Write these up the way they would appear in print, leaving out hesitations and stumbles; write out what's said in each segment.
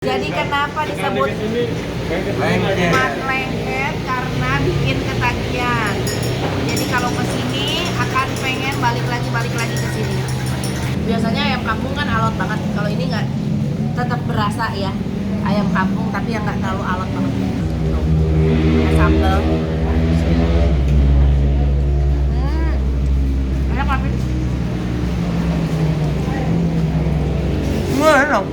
Jadi kenapa disebut mat lengket? Karena bikin ketagihan. Jadi kalau ke sini akan pengen balik lagi ke sini. Biasanya ayam kampung kan alot banget. Kalau ini nggak, tetap berasa ya ayam kampung, tapi yang nggak terlalu alot banget. Ya, sambal. Enak banget. Enak.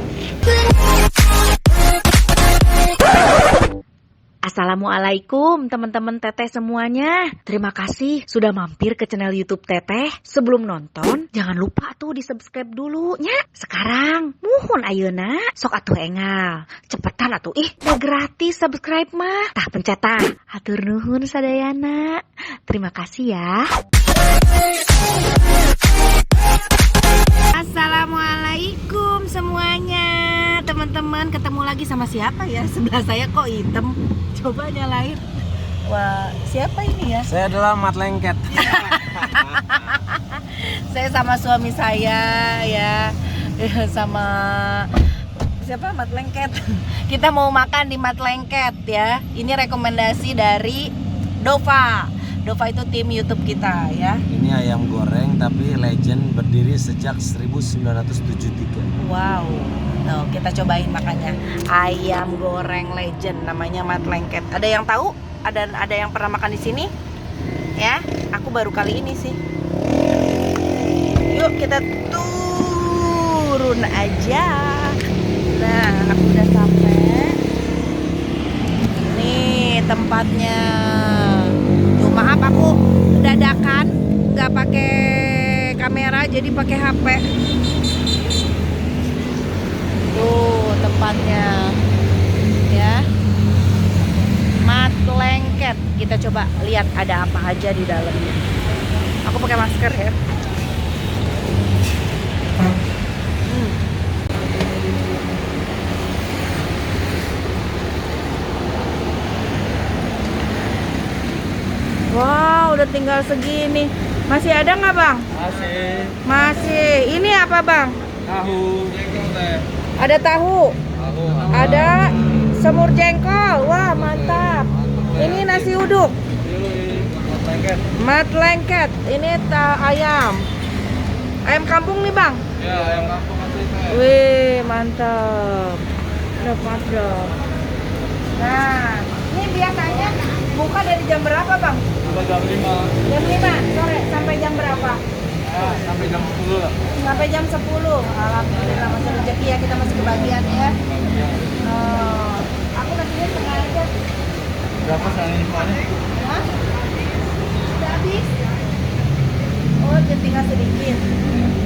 Assalamualaikum teman-teman Teteh semuanya. Terima kasih sudah mampir ke channel YouTube Teteh. Sebelum nonton, jangan lupa tuh di subscribe dulu nya. Sekarang, muhun ayeuna, sok atuh engal. Cepetan atuh, udah gratis subscribe mah. Tah pencet tah. Hatur nuhun sadayana. Terima kasih ya. Assalamualaikum semuanya. Teman-teman, ketemu lagi sama siapa ya? Sebelah saya kok hitam. Coba nyalain. Wah, siapa ini ya? Saya adalah mat lengket. Saya sama suami saya ya. Sama siapa? Mat lengket. Kita mau makan di mat lengket ya. Ini rekomendasi dari Dova. Dova itu tim YouTube kita ya. Ini ayam goreng tapi legend, berdiri sejak 1973. Wow. Tuh, kita cobain makannya. Ayam goreng legend namanya mat lengket. Ada yang tahu? Ada yang pernah makan di sini? Ya, aku baru kali ini sih. Yuk kita turun aja. Nah, aku udah sampai. Nih tempatnya. Tuh, maaf aku dadakan, nggak pakai kamera, jadi pakai HP. Tuh tempatnya ya, mat lengket. Kita coba lihat ada apa aja di dalamnya. Aku pakai masker ya. Wow, udah tinggal segini. Masih ada nggak bang? Masih. Ini apa bang? Tahu. Ada tahu. Ada semur jengkol. Wah, mantap. Ini nasi uduk. Mat lengket. Ini ayam. Ayam kampung nih, Bang. Ya, ayam kampung asli. Wih, mantap. Mantap. Nah, ini biasanya buka dari jam berapa, Bang? Jam 5. Jam 5 sore sampai jam berapa? Ya, sampai jam 10 lah. Sampai jam 10. Alhamdulillah masih rezeki ya, kita masih kebagian ya. Aku nasinya setengah aja. Berapa sekarang ini Pak? Hah? Udah habis. Oh, jadi tinggal sedikit.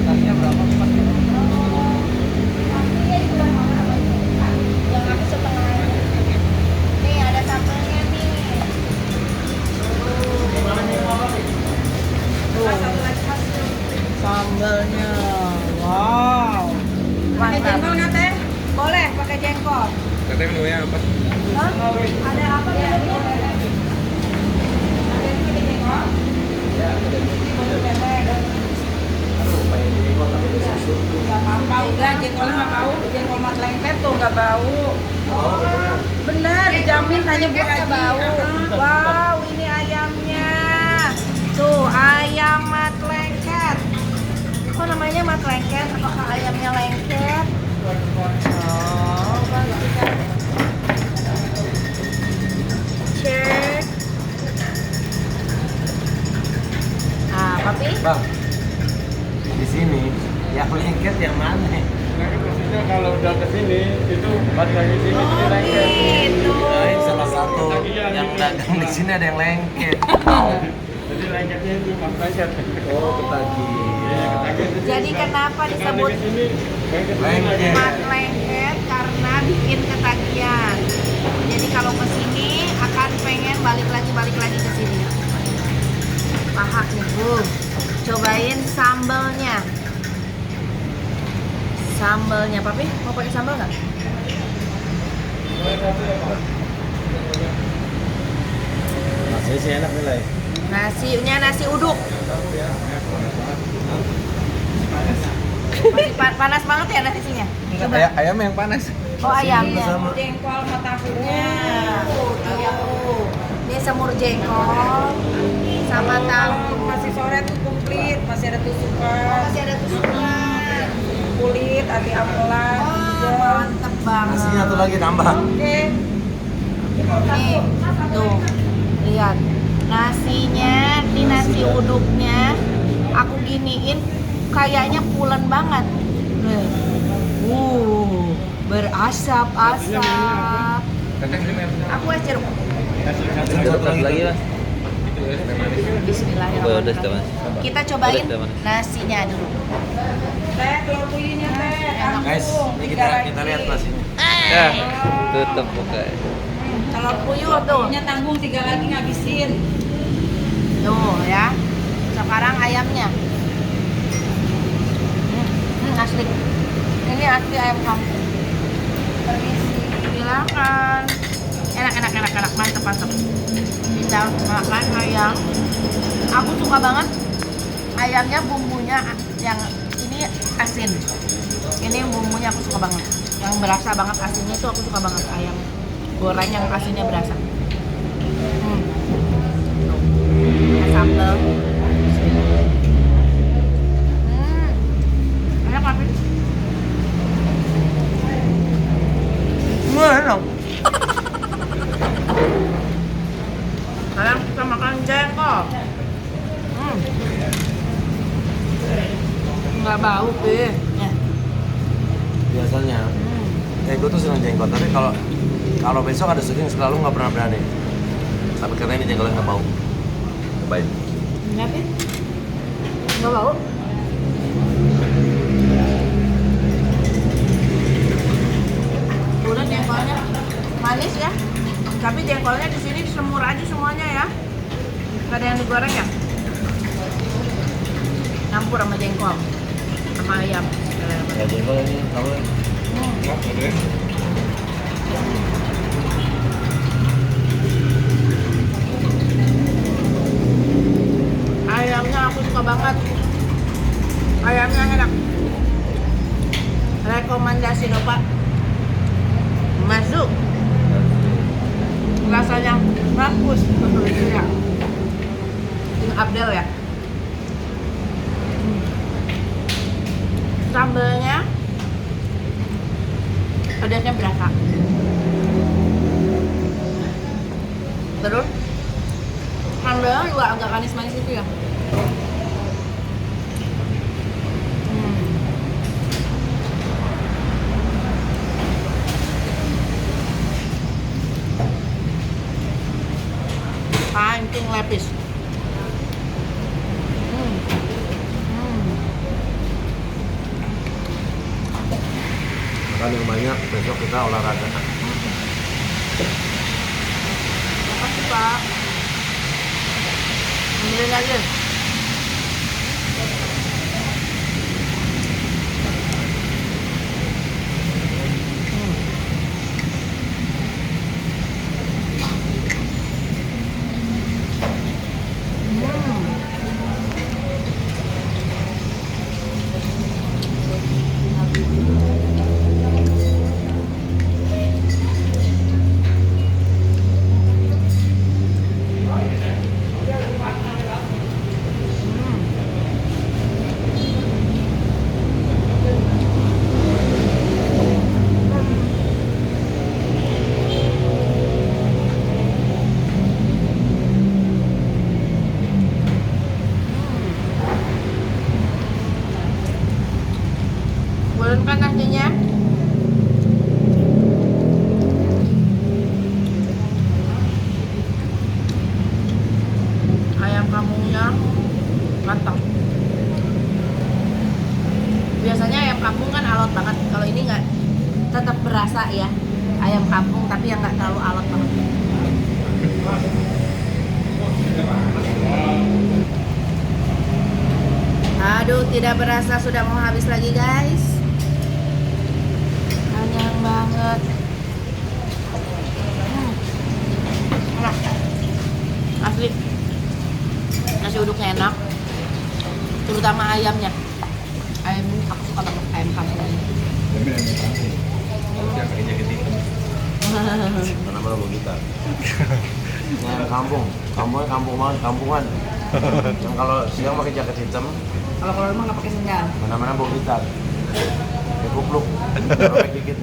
Nasinya berapa Pak? Nasinya juga sama. Yang aku setengah aja. Nih ada sambelnya nih. Sambelnya, wow, pakai jengkol nggak teh? Boleh pakai jengkol. Teteh menunya apa? Hah? Ada apa ya? Ada yang pakai jengkol? Ya, Boleh bebek. Nggak apa-apa, udah jengkolnya nggak bau. Jengkol mat lengket tuh nggak bau. Benar, dijamin hanya buat nggak bau. Wow, ini ayamnya. Tuh ayam mat lengket. Kok namanya mat lengket? Apakah ayamnya lengket? Oh, bang, kita cek. Ah, papi? Bang, di sini yang lengket yang mana? Lengket maksudnya kalau udah ke sini itu balik lagi sini Oh, jadi lengket. gitu. Nah, ini salah satu yang dagang di sini ada yang lengket. Jadi lengketnya itu mas lengket. Oh, ketagi. Iya, ketagih. Jadi kenapa disebut Di sini lengket. Lengket. mat lengket? Karena bikin ketagihan. Jadi kalau ke sini akan pengen balik lagi ke sini. Pahak nih, Bung. Cobain sambalnya. Sambalnya, papi mau pakai sambal nggak? Masih sih enak nih, Lai. Nasinya nasi uduk. Masih panas banget ya nasinya. Coba. Ayam yang panas. Oh ayamnya. Sama. Jengkol sama tahunya. Ini semur jengkol sama tahu. Masih sore tuh komplit, masih ada tusukan. Masih ada tusukan. Kulit, hati apelan. Oh, mantep banget. Nasinya tuh lagi tambah. Oke. Nih, tuh, lihat nasinya, ini nasi uduknya. Aku giniin, kayaknya pulen banget. Nih. Berasap-asap. Aku es jeruk. Satu lagi lah. Bismillahirrahmanirrahim. Kita cobain Udah, Mas. nasinya dulu. Teh, telur puyuhnya teh. Enak. Guys, ini kita lihat nasinya. Ya, tutup buka. Telur puyuh tuh. Puyuhnya tanggung 3 lagi ngabisin. Tuh ya. Sekarang ayamnya. Asli. Ini asli ayam kampung. Permisi. Silakan. Enak, mantap. Kita makan ayam. Aku suka banget ayamnya, bumbunya yang ini asin. Ini bumbunya aku suka banget. Yang berasa banget asinnya itu aku suka banget, ayam goreng yang asinnya berasa. Ada sambal. Enak tapi. Enak. Sekarang kita makan jengkol. Nggak bau deh. Ya. Biasanya, gue tuh senang jengkol. Tapi kalau besok ada syuting selalu nggak pernah berani. Tapi karena ini jengkolnya nggak bau. Cobain. Kenapa? Nggak bau. Udah jengkolnya manis ya. Tapi jengkolnya di sini semur aja semuanya ya. Gak ada yang digoreng ya. Campur sama jengkol, sama ayam. Ya jengkol ini kamu. Ayamnya aku suka banget. Ayamnya enak. Rekomendasi dong Pak. Masuk. Rasanya bagus betul ya. Ini Abdel ya. Sambalnya pedasnya berasa. Terus sambalnya juga agak manis-manis itu ya. Pancing lepis. Makan yang banyak, besok kita olahraga. Makasih Pak. Ambilin aja. Kan nasinya. Ayam kampungnya mantap. Biasanya ayam kampung kan alot banget. Kalau ini nggak, tetap berasa ya ayam kampung, tapi yang nggak terlalu alot banget. Aduh, tidak berasa sudah mau habis lagi guys. Kenyang banget. Enak. Asli. Nasi uduknya enak. Terutama ayamnya. Ayam ini aku suka banget, ayam kampung ini. Tanaman Bogita. Nah, kampungnya kampung banget, kampungan. Yang kalau siang pakai jaket hitam, Kalau rumah nggak pakai sendal. mana-mana Bogita. Kayak kupluk, robek dikit.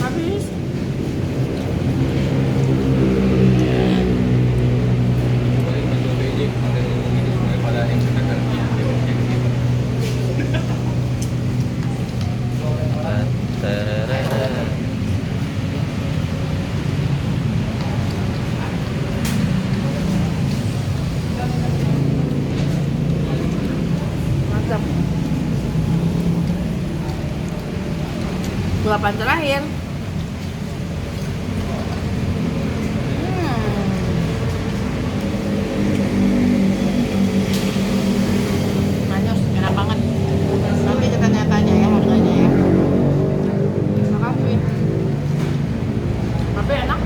Habis. Mantap. Balapan terakhir. Manyos, enak banget. Nanti kita tanya-tanya ya harganya ya. Makasih. Tapi enak.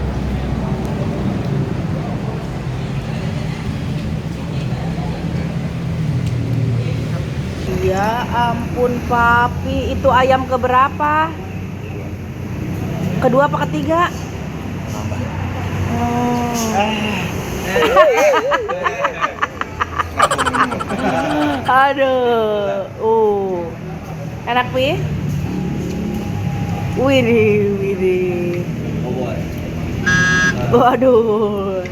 Ya ampun papi, itu ayam keberapa? Kedua apa ketiga? Aduh, enak pi? Widih, widih. Waduh.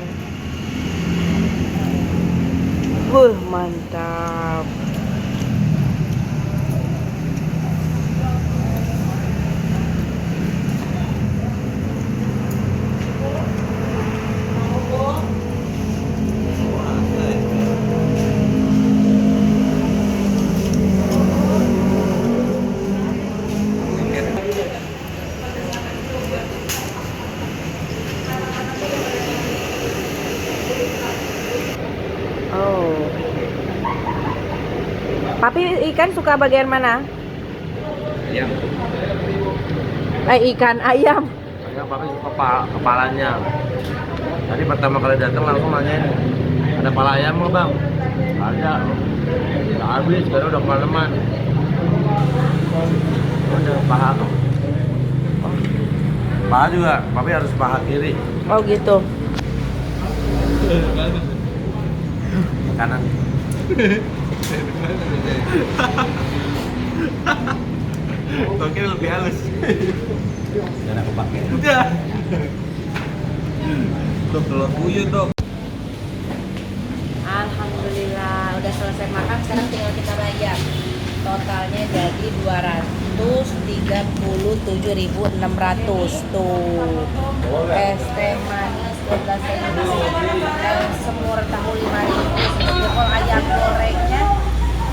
Mantap. Papi ikan suka bagian mana? Ayam. Ikan ayam. Ayam papi suka kepalanya. Tadi pertama kali datang langsung nanyain, ada kepala ayam nggak bang? Ada. Udah habis, sekarang udah kemalaman. Udah paha. Paha juga, papi harus paha kiri, Oh gitu. kanan. Oke, lebih halus. Dan aku pakai. Udah. Dok, telur buyut dok. Alhamdulillah udah selesai makan, sekarang tinggal kita bayar. Totalnya jadi 237.600 tuh. Es teh manis 12.000, semur tahu 5.000, jengkol ayam gorengnya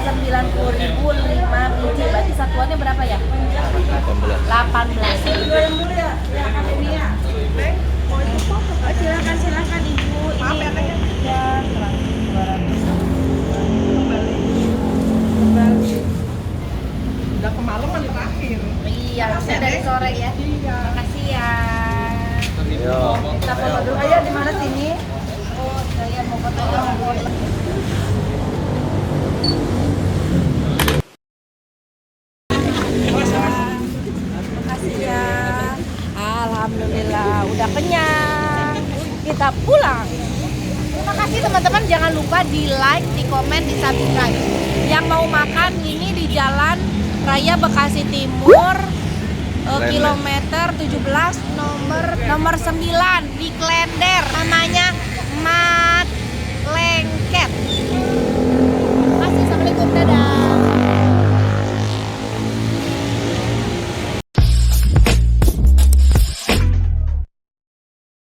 90.000 5 biji. Berarti satuannya berapa ya? 18. Silakan ibu. Ini ya 200. Udah kemalaman terakhir. Iya, harusnya dari sore ya. Makasih ya. Ayo. Kita foto dulu. Ayo di mana sini? Oh, saya mau foto dulu. Makasih ya. Alhamdulillah, udah kenyang. Kita pulang. Terima kasih teman-teman, jangan lupa di like, di komen, di subscribe. Yang mau makan ini di Jalan Raya Bekasi Timur, kilometer 17 nomor 9 di Klender. Namanya